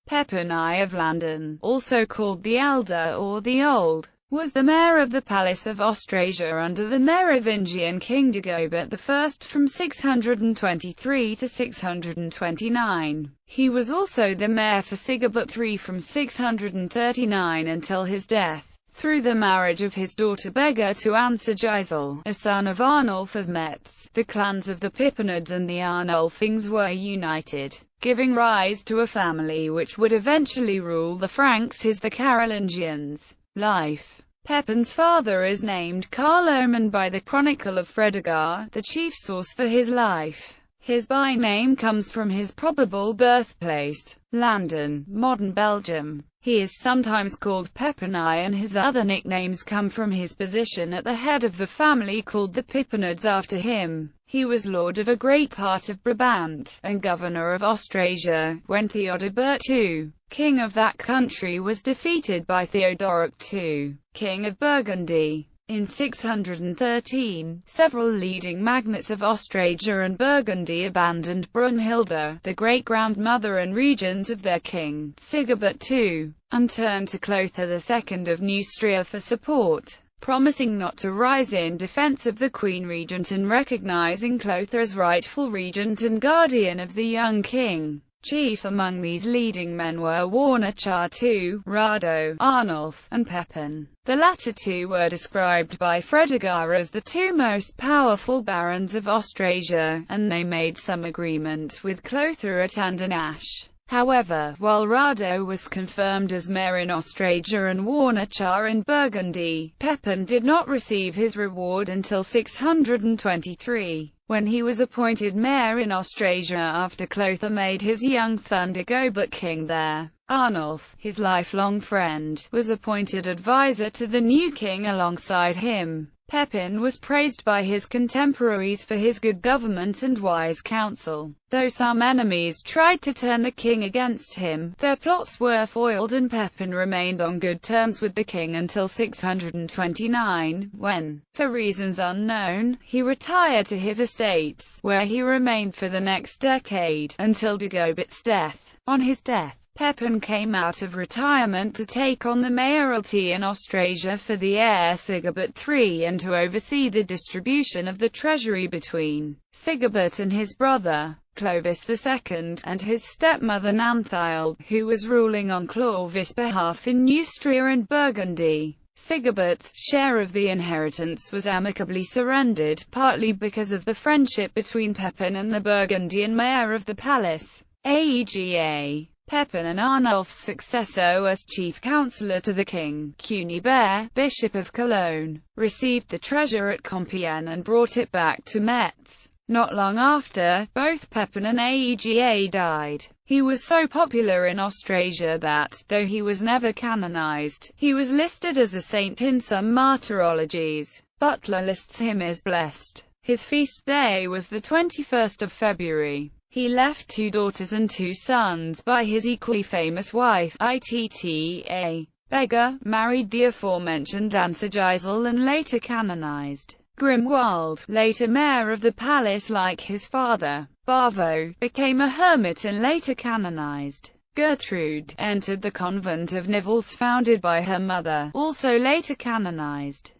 Pepin of Landen, also called the Elder or the Old, was the mayor of the Palace of Austrasia under the Merovingian king Dagobert I from 623 to 629. He was also the mayor for Sigebert III from 639 until his death, through the marriage of his daughter Bega to Ansegisel, a son of Arnulf of Metz. The clans of the Pippinids and the Arnulfings were united, giving rise to a family which would eventually rule the Franks as the Carolingians. Life. Pepin's father is named Carloman by the Chronicle of Fredegar, the chief source for his life. His by-name comes from his probable birthplace, Landen, modern Belgium. He is sometimes called Pepin I, and his other nicknames come from his position at the head of the family called the Pippinids after him. He was lord of a great part of Brabant, and governor of Austrasia, when Theodebert II, king of that country, was defeated by Theodoric II, king of Burgundy. In 613, several leading magnates of Austrasia and Burgundy abandoned Brunhilde, the great-grandmother and regent of their king, Sigebert II, and turned to Clothar II of Neustria for support, promising not to rise in defense of the queen regent and recognizing Clothar as rightful regent and guardian of the young king. Chief among these leading men were Warnachar II, Rado, Arnulf, and Pepin. The latter two were described by Fredegar as the two most powerful barons of Austrasia, and they made some agreement with Clothar at Andernach. However, while Rado was confirmed as mayor in Austrasia and Warnachar in Burgundy, Pepin did not receive his reward until 623, when he was appointed mayor in Austrasia after Clothar made his young son Dagobert king there. Arnulf, his lifelong friend, was appointed advisor to the new king alongside him. Pepin was praised by his contemporaries for his good government and wise counsel. Though some enemies tried to turn the king against him, their plots were foiled and Pepin remained on good terms with the king until 629, when, for reasons unknown, he retired to his estates, where he remained for the next decade, until Dagobert's death. On his death, Pepin came out of retirement to take on the mayoralty in Austrasia for the heir Sigebert III and to oversee the distribution of the treasury between Sigebert and his brother, Clovis II, and his stepmother Nanthild, who was ruling on Clovis' behalf in Neustria and Burgundy. Sigebert's share of the inheritance was amicably surrendered, partly because of the friendship between Pepin and the Burgundian mayor of the palace, Aega. Pepin and Arnulf's successor as chief counsellor to the king, Cunibert, bishop of Cologne, received the treasure at Compiègne and brought it back to Metz. Not long after, both Pepin and Aega died. He was so popular in Austrasia that, though he was never canonized, he was listed as a saint in some martyrologies. Butler lists him as blessed. His feast day was the 21st of February. He left 2 daughters and 2 sons by his equally famous wife, Itta. Bega, married the aforementioned Ansegisel and later canonized. Grimwald, later mayor of the palace like his father, Bavo, became a hermit and later canonized. Gertrude entered the convent of Nivelles founded by her mother, also later canonized.